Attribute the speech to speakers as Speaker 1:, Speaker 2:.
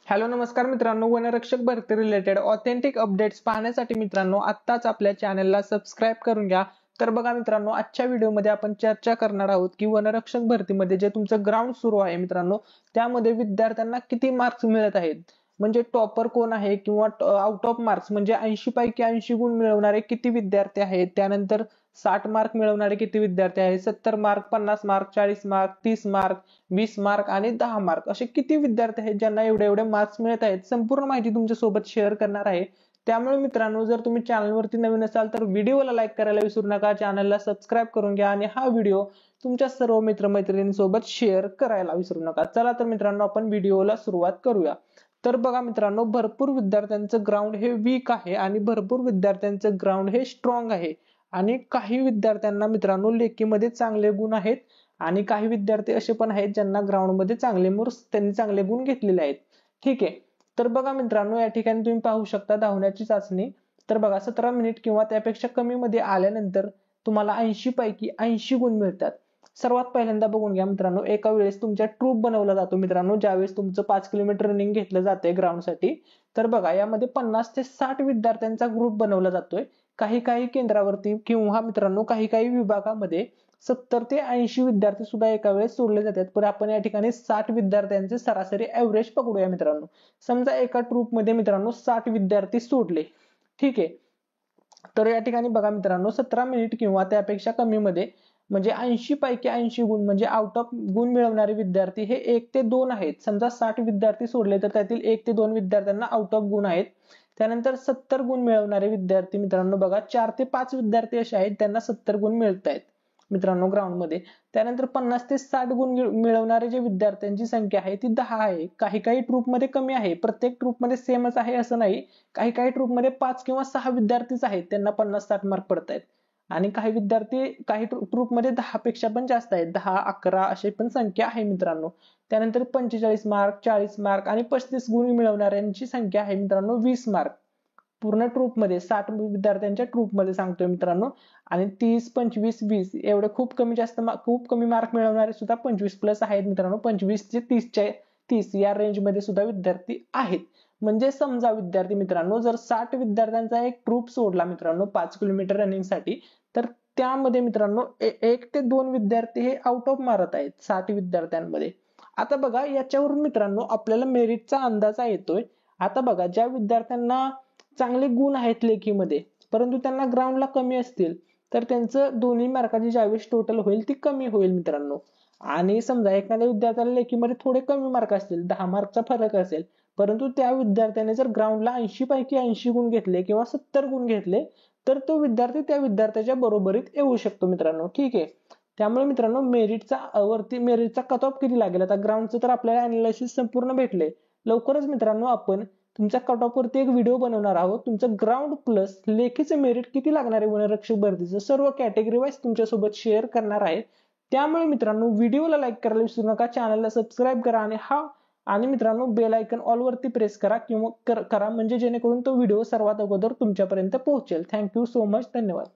Speaker 1: Hello नमस्कार मित्रांनो, वनरक्षक भरती रिलेटेड ऑथेंटिक अपडेट्स पाहण्यासाठी मित्रांनो आत्ताच आपल्या चॅनलला सबस्क्राइब करून घ्या। तर बघा मित्रांनो, आजच्या व्हिडिओमध्ये आपण चर्चा करणार आहोत की वनरक्षक भरतीमध्ये जे तुमचं ग्राउंड सुरू आहे मित्रांनो, त्यामध्ये विद्यार्थ्यांना किती मार्क्स मिळत आहेत, म्हणजे टॉपर कोण आहे किंवा आउट ऑफ मार्क्स म्हणजे 80 पैकी 80 गुण मिळवणारे किती विद्यार्थी आहेत, त्यानंतर 60 मार्क मिळवणारे किती विद्यार्थी आहेत, 70 mark, 50 mark, 40 mark, 30 mark, 20 mark आणि 10 मार्क असे किती विद्यार्थी आहेत ज्यांना एवढे एवढे मार्क्स मिळत आहेत, संपूर्ण माहिती तुमच्या सोबत शेअर करणार आहे। त्यामुळे मित्रांनो, जर तुम्ही चॅनलवरती नवीन असाल तर व्हिडिओला लाईक करायला विसरू नका, चॅनलला सबस्क्राइब करून घ्या आणि हा व्हिडिओ तुमच्या सर्व मित्रमैत्रिणींसोबत शेअर करायला विसरू नका। चला तर मित्रांनो, आपण व्हिडिओला सुरुवात करूया। तर बघा मित्रांनो, भरपूर विद्यार्थ्यांचं ग्राउंड हे वीक आहे आणि भरपूर विद्यार्थ्यांचं ग्राउंड हे स्ट्रॉंग आहे आणि काही विद्यार्थ्यांना मित्रांनो लेखीमध्ये चांगले गुण आहेत आणि काही विद्यार्थी असे पण आहेत ज्यांना ग्राउंड मध्ये त्यांनी चांगले गुण घेतलेले आहेत। ठीक आहे, तर बघा मित्रांनो, या ठिकाणी तुम्ही पाहू शकता धावण्याची चाचणी। तर बघा 17 मिनिट किंवा त्यापेक्षा कमी मध्ये आल्यानंतर तुम्हाला 80 पैकी 80 गुण मिळतात। सर्वात पहिल्यांदा बघून घ्या मित्रांनो, एका वेळेस तुमच्या ट्रूप बनवला जातो मित्रांनो, ज्यावेळेस तुमचं 5 किलोमीटर रनिंग घेतलं जाते ग्राउंड साठी। तर बघा, यामध्ये 50 ते 60 विद्यार्थ्यांचा ग्रुप बनवला जातोय। काही काही केंद्रावरती किंवा मित्रांनो काही काही विभागामध्ये 70 ते 80 विद्यार्थी सुद्धा एका वेळेस सोडले जातात, पण आपण या ठिकाणी 60 विद्यार्थ्यांचे सरासरी एव्हरेज पकडूया मित्रांनो। समजा एका ट्रूप मध्ये मित्रांनो 60 विद्यार्थी सोडले, ठीक आहे। तर या ठिकाणी बघा मित्रांनो, 17 मिनिट किंवा त्यापेक्षा कमी मध्ये म्हणजे 80 पैकी 80 गुण म्हणजे आउट ऑफ गुण मिळवणारे विद्यार्थी हे 1 ते 2 आहेत। समजा 60 विद्यार्थी सोडले तर त्यातील 1 ते 2 विद्यार्थ्यांना आउट ऑफ गुण आहेत। त्यानंतर 70 गुण मिळवणारे विद्यार्थी मित्रांनो बघा 4 ते 5 विद्यार्थी असे आहेत त्यांना 70 गुण मिळत आहेत मित्रांनो ग्राउंड मध्ये। त्यानंतर 50 ते 60 गुण मिळवणारे जे विद्यार्थ्यांची संख्या आहे ती 10 आहे। काही काही ट्रूप मध्ये कमी आहे, प्रत्येक ट्रूप मध्ये सेमच आहे असं नाही। काही काही ट्रूप मध्ये 5 किंवा 6 विद्यार्थीच आहेत त्यांना 50-60 मार्क पडतायत आणि काही विद्यार्थी काही ट्रूप मध्ये 10 पेक्षा पण जास्त आहेत, 10-11 अशी पण संख्या आहे मित्रांनो। त्यानंतर 45 मार्क, 40 मार्क आणि 35 गुण मिळवणाऱ्यांची संख्या आहे मित्रांनो 20 मार्क। पूर्ण ट्रूप मध्ये 60 विद्यार्थ्यांच्या ट्रूप मध्ये सांगतोय मित्रांनो। आणि 30, 25, 20 एवढे खूप कमी मार्क मिळवणारे सुद्धा 25 प्लस आहेत मित्रांनो। 25 ते 30 या रेंज मध्ये सुद्धा विद्यार्थी आहेत। म्हणजे समजा विद्यार्थी मित्रांनो, जर 60 विद्यार्थ्यांचा एक ट्रूप सोडला मित्रांनो 5 किलोमीटर रनिंग साठी, तर त्यामध्ये मित्रांनो 1 ते 2 विद्यार्थी हे आउट ऑफ मारत आहेत 60 विद्यार्थ्यांमध्ये। आता बघा, याच्यावरून मित्रांनो आपल्याला मेरिटचा अंदाजा येतोय। आता बघा, ज्या विद्यार्थ्यांना चांगले गुण आहेत लेखीमध्ये परंतु त्यांना ग्राउंडला कमी असतील, तर त्यांचं दोन्ही मार्काची ज्यावेळेस टोटल होईल ती कमी होईल मित्रांनो। आणि समजा एखाद्या विद्यार्थ्याला लेखीमध्ये थोडे कमी मार्क असतील, 10 मार्कचा फरक असेल, परंतु त्या विद्यार्थ्याने जर ग्राउंडला 80 पैकी 80 गुण घेतले किंवा 70 गुण घेतले, तर तो विद्यार्थी त्या विद्यार्थ्याच्या बरोबरीत येऊ शकतो मित्रांनो। ठीक आहे, त्यामुळे मित्रांनो मेरिटचा कट ऑफ किती लागेल, आता ग्राउंडचं तर आपल्याला अनालिसिस संपूर्ण भेटले। लवकरच मित्रांनो आपण तुमच्या कट ऑफ वरती एक व्हिडिओ बनवणार आहोत। तुमचं ग्राउंड प्लस लेखीचे मेरिट किती लागणार आहे वनरक्षक भरतीचं सर्व कॅटेगरी वाईज तुमच्यासोबत शेअर करणार आहे। त्यामुळे मित्रांनो व्हिडिओला लाईक करायला विसरू नका, चॅनलला सबस्क्राईब करा आणि मित्रांनो बेल आयकॉन ऑल वरती प्रेस करा म्हणजे जेणेकरून तो व्हिडिओ सर्वात अगोदर तुमच्यापर्यंत पोहोचेल। थँक्यू सो मच, धन्यवाद।